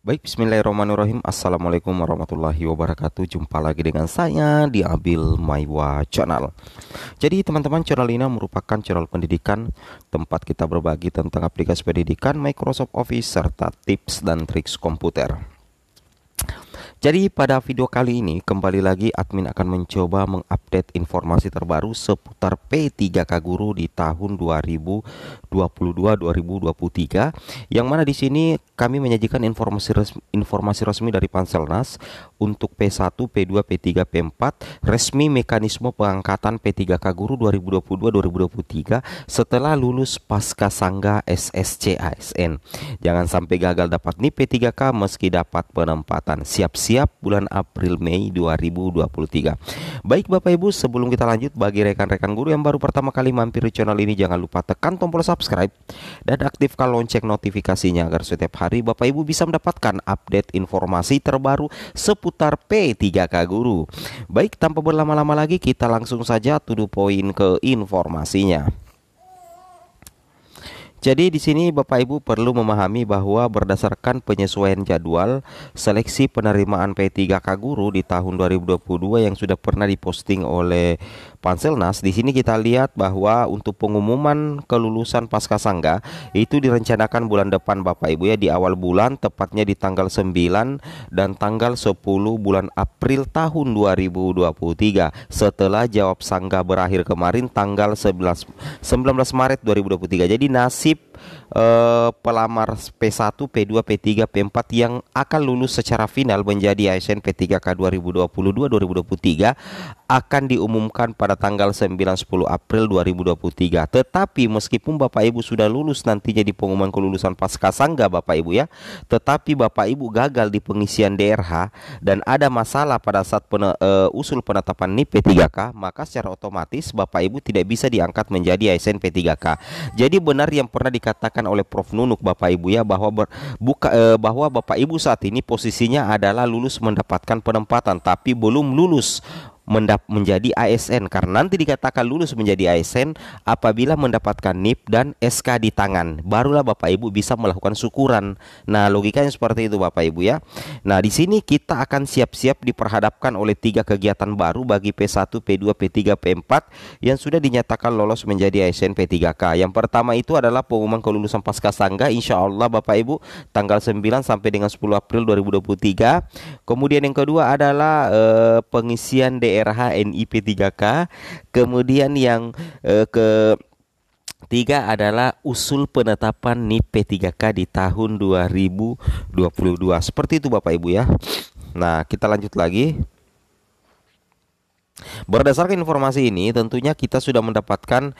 Baik, bismillahirrahmanirrahim. Assalamualaikum warahmatullahi wabarakatuh. Jumpa lagi dengan saya di Abil Maiwa Channel. Jadi teman-teman, channel ini merupakan channel pendidikan, tempat kita berbagi tentang aplikasi pendidikan, Microsoft Office, serta tips dan triks komputer. Jadi pada video kali ini kembali lagi admin akan mencoba mengupdate informasi terbaru seputar P3K Guru di tahun 2022-2023, yang mana di sini kami menyajikan informasi resmi dari Panselnas untuk P1, P2, P3, P4, resmi mekanisme pengangkatan P3K Guru 2022-2023 setelah lulus pasca Sangga SSC ASN. Jangan sampai gagal dapat NIP P3K meski dapat penempatan. Siap-siap bulan April Mei 2023. Baik Bapak Ibu, sebelum kita lanjut, bagi rekan-rekan guru yang baru pertama kali mampir di channel ini, jangan lupa tekan tombol subscribe dan aktifkan lonceng notifikasinya agar setiap hari Bapak Ibu bisa mendapatkan update informasi terbaru seputar P3K Guru. Baik, tanpa berlama-lama lagi kita langsung saja to the point ke informasinya. Jadi di sini Bapak Ibu perlu memahami bahwa berdasarkan penyesuaian jadwal seleksi penerimaan P3K Guru di tahun 2022 yang sudah pernah diposting oleh Panselnas, di sini kita lihat bahwa untuk pengumuman kelulusan pasca Sangga itu direncanakan bulan depan Bapak Ibu ya, di awal bulan, tepatnya di tanggal 9 dan tanggal 10 bulan April tahun 2023 setelah jawab Sangga berakhir kemarin tanggal 19 Maret 2023. Jadi nasib pelamar P1, P2, P3, P4 yang akan lulus secara final menjadi ASN P3K 2022-2023 akan diumumkan pada tanggal 9-10 April 2023. Tetapi meskipun Bapak Ibu sudah lulus nantinya di pengumuman kelulusan pasca Sangga Bapak Ibu ya, tetapi Bapak Ibu gagal di pengisian DRH dan ada masalah pada saat usul penetapan NIP P3K, maka secara otomatis Bapak Ibu tidak bisa diangkat menjadi ASN P3K. Jadi benar yang pernah dikatakan oleh Prof Nunuk Bapak Ibu ya, bahwa bahwa Bapak Ibu saat ini posisinya adalah lulus mendapatkan penempatan tapi belum lulus menjadi ASN, karena nanti dikatakan lulus menjadi ASN apabila mendapatkan NIP dan SK di tangan, barulah Bapak Ibu bisa melakukan syukuran. Nah, logikanya seperti itu Bapak Ibu ya. Nah, di sini kita akan siap-siap diperhadapkan oleh 3 kegiatan baru bagi P1, P2, P3, P4 yang sudah dinyatakan lolos menjadi ASN P3K. Yang pertama itu adalah pengumuman kelulusan pasca Sangga, insya Allah Bapak Ibu tanggal 9 sampai dengan 10 April 2023. Kemudian yang kedua adalah pengisian DRH NIP 3K. Kemudian yang ketiga adalah usul penetapan NIP P3K di tahun 2022. Seperti itu Bapak Ibu ya. Nah, kita lanjut lagi. Berdasarkan informasi ini tentunya kita sudah mendapatkan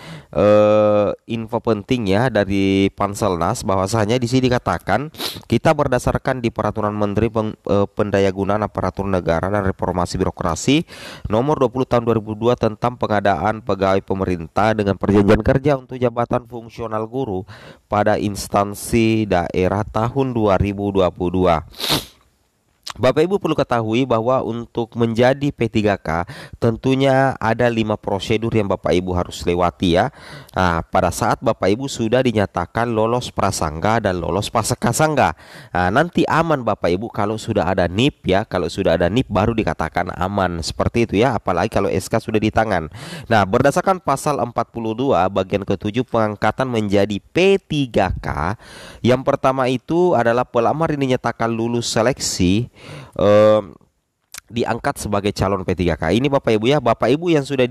info penting ya dari Panselnas, bahwasanya di sini dikatakan kita berdasarkan di Peraturan Menteri Pendayagunaan Aparatur Negara dan Reformasi Birokrasi Nomor 20 Tahun 2002 tentang pengadaan pegawai pemerintah dengan perjanjian kerja untuk jabatan fungsional guru pada instansi daerah tahun 2022. Bapak Ibu perlu ketahui bahwa untuk menjadi P3K tentunya ada 5 prosedur yang Bapak Ibu harus lewati ya. Nah, pada saat Bapak Ibu sudah dinyatakan lolos prasangga dan lolos pasca sangga, nah, nanti aman Bapak Ibu kalau sudah ada NIP ya. Kalau sudah ada NIP baru dikatakan aman, seperti itu ya, apalagi kalau SK sudah di tangan. Nah, berdasarkan pasal 42 bagian ke-7 pengangkatan menjadi P3K, yang pertama itu adalah pelamar yang dinyatakan lulus seleksi diangkat sebagai calon P3K. Ini Bapak Ibu ya, Bapak Ibu yang sudah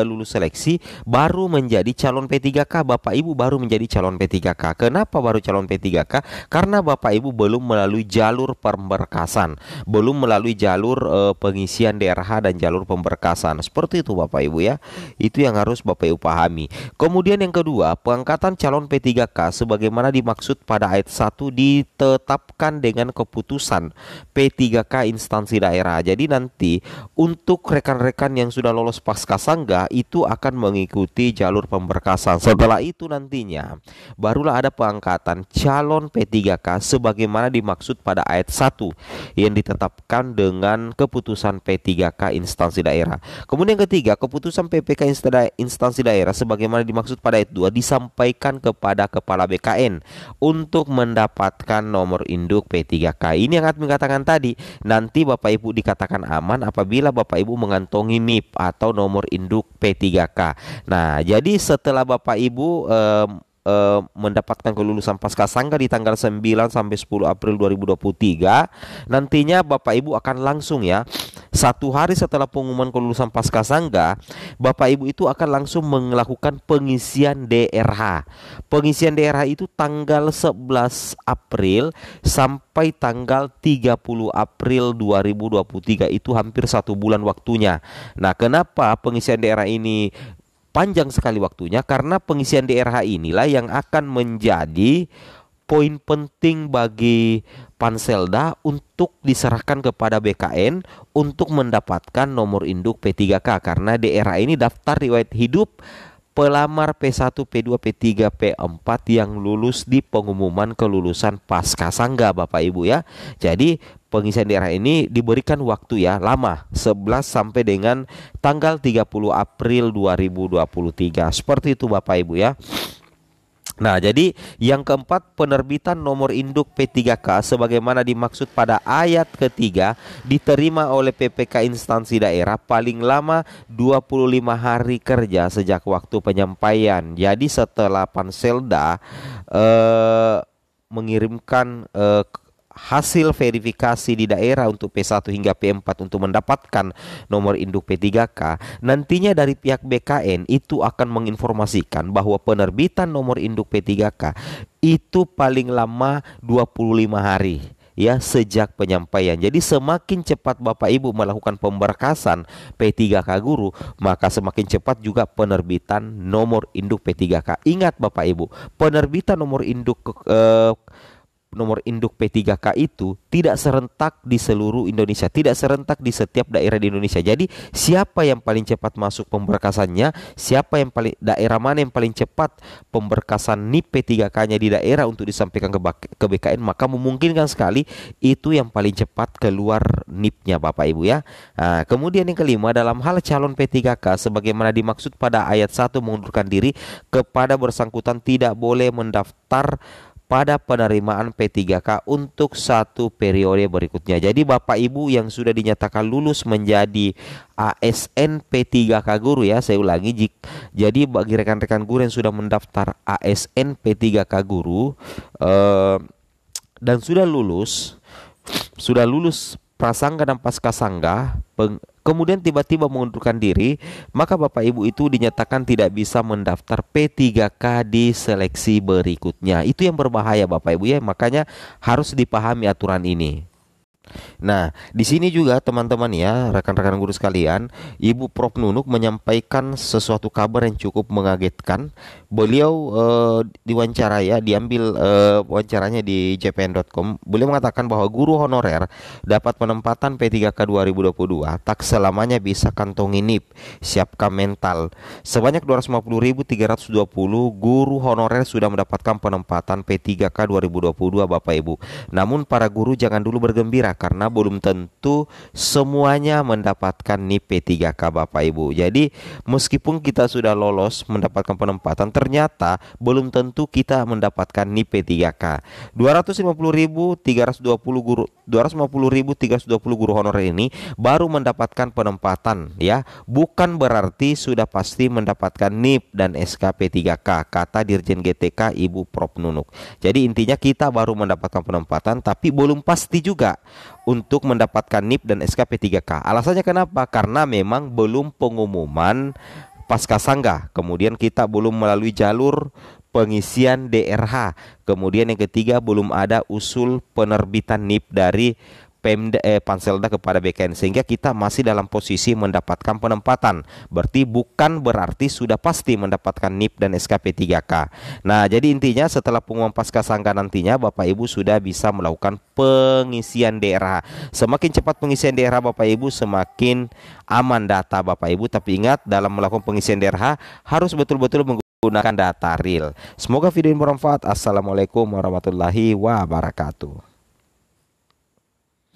lulus seleksi baru menjadi calon P3K, Bapak Ibu baru menjadi calon P3K. Kenapa baru calon P3K? Karena Bapak Ibu belum melalui jalur pemberkasan, belum melalui jalur pengisian DRH dan jalur pemberkasan. Seperti itu Bapak Ibu ya. Itu yang harus Bapak Ibu pahami. Kemudian yang kedua, pengangkatan calon P3K sebagaimana dimaksud pada ayat 1 ditetapkan dengan keputusan P3K instansi daerah. Jadi Jadi nanti untuk rekan-rekan yang sudah lolos Praskasangga itu akan mengikuti jalur pemberkasan. Setelah itu nantinya barulah ada pengangkatan calon P3K sebagaimana dimaksud pada ayat 1 yang ditetapkan dengan keputusan P3K instansi daerah. Kemudian ketiga, keputusan PPK instansi daerah sebagaimana dimaksud pada ayat 2 disampaikan kepada kepala BKN untuk mendapatkan nomor induk P3K. Ini yang akan mengatakan tadi, nanti Bapak Ibu dikatakan aman apabila Bapak Ibu mengantongi NIP atau nomor induk P3K. Nah, jadi setelah Bapak Ibu mendapatkan kelulusan Praskasangga di tanggal 9 sampai 10 April 2023, nantinya Bapak Ibu akan langsung ya, 1 hari setelah pengumuman kelulusan Praskasangga, Bapak Ibu itu akan langsung melakukan pengisian DRH. Pengisian DRH itu tanggal 11 April sampai tanggal 30 April 2023, itu hampir 1 bulan waktunya. Nah, kenapa pengisian DRH ini panjang sekali waktunya? Karena pengisian DRH inilah yang akan menjadi poin penting bagi Panselda untuk diserahkan kepada BKN untuk mendapatkan nomor induk P3K, karena DRH ini daftar riwayat hidup pelamar P1, P2, P3, P4 yang lulus di pengumuman kelulusan Praskasangga Bapak Ibu ya. Jadi pengisian daerah ini diberikan waktu ya lama, 11 sampai dengan tanggal 30 April 2023. Seperti itu Bapak Ibu ya. Nah, jadi yang keempat, penerbitan nomor induk P3K sebagaimana dimaksud pada ayat ketiga diterima oleh PPK instansi daerah paling lama 25 hari kerja sejak waktu penyampaian. Jadi setelah Panselda mengirimkan hasil verifikasi di daerah untuk P1 hingga P4 untuk mendapatkan nomor induk P3K, nantinya dari pihak BKN itu akan menginformasikan bahwa penerbitan nomor induk P3K itu paling lama 25 hari ya sejak penyampaian. Jadi semakin cepat Bapak Ibu melakukan pemberkasan P3K guru, maka semakin cepat juga penerbitan nomor induk P3K. Ingat Bapak Ibu, penerbitan nomor induk P3K itu tidak serentak di seluruh Indonesia, tidak serentak di setiap daerah di Indonesia. Jadi siapa yang paling cepat masuk pemberkasannya, siapa yang daerah mana yang paling cepat pemberkasan NIP P3K-nya di daerah untuk disampaikan ke BKN, maka memungkinkan sekali itu yang paling cepat keluar NIP-nya Bapak Ibu ya. Nah, kemudian yang kelima, dalam hal calon P3K sebagaimana dimaksud pada ayat 1 mengundurkan diri, kepada bersangkutan tidak boleh mendaftar pada penerimaan P3K untuk 1 periode berikutnya. Jadi Bapak Ibu yang sudah dinyatakan lulus menjadi ASN P3K guru ya, saya ulangi, jadi bagi rekan-rekan guru yang sudah mendaftar ASN P3K guru dan sudah lulus Prasangga dan Praskasangga, kemudian tiba-tiba mengundurkan diri, maka Bapak Ibu itu dinyatakan tidak bisa mendaftar P3K di seleksi berikutnya. Itu yang berbahaya Bapak Ibu ya, makanya harus dipahami aturan ini. Nah, di sini juga teman-teman ya, rekan-rekan guru sekalian, Ibu Prof Nunuk menyampaikan sesuatu kabar yang cukup mengagetkan. Beliau diwawancara ya, diambil wawancaranya di jpn.com. Beliau mengatakan bahwa guru honorer dapat penempatan P3K 2022 tak selamanya bisa kantongi NIP, siapkan mental. Sebanyak 250.320 guru honorer sudah mendapatkan penempatan P3K 2022 Bapak Ibu. Namun para guru jangan dulu bergembira karena belum tentu semuanya mendapatkan NIP P3K Bapak Ibu. Jadi meskipun kita sudah lolos mendapatkan penempatan, ternyata belum tentu kita mendapatkan NIP P3K. 250.320 guru honorer ini baru mendapatkan penempatan ya, bukan berarti sudah pasti mendapatkan NIP dan SK P3K, kata Dirjen GTK Ibu Prof Nunuk. Jadi intinya kita baru mendapatkan penempatan tapi belum pasti juga untuk mendapatkan NIP dan SK P3K. Alasannya kenapa? Karena memang belum pengumuman Praskasangga, kemudian kita belum melalui jalur pengisian DRH, kemudian yang ketiga belum ada usul penerbitan NIP dari Panselda kepada BKN, sehingga kita masih dalam posisi mendapatkan penempatan. Berarti bukan berarti sudah pasti mendapatkan NIP dan SKP 3K. Nah, jadi intinya setelah pengumuman Paskasangka nantinya Bapak Ibu sudah bisa melakukan pengisian daerah. Semakin cepat pengisian daerah Bapak Ibu, semakin aman data Bapak Ibu. Tapi ingat, dalam melakukan pengisian daerah harus betul-betul menggunakan data real. Semoga video ini bermanfaat. Assalamualaikum warahmatullahi wabarakatuh.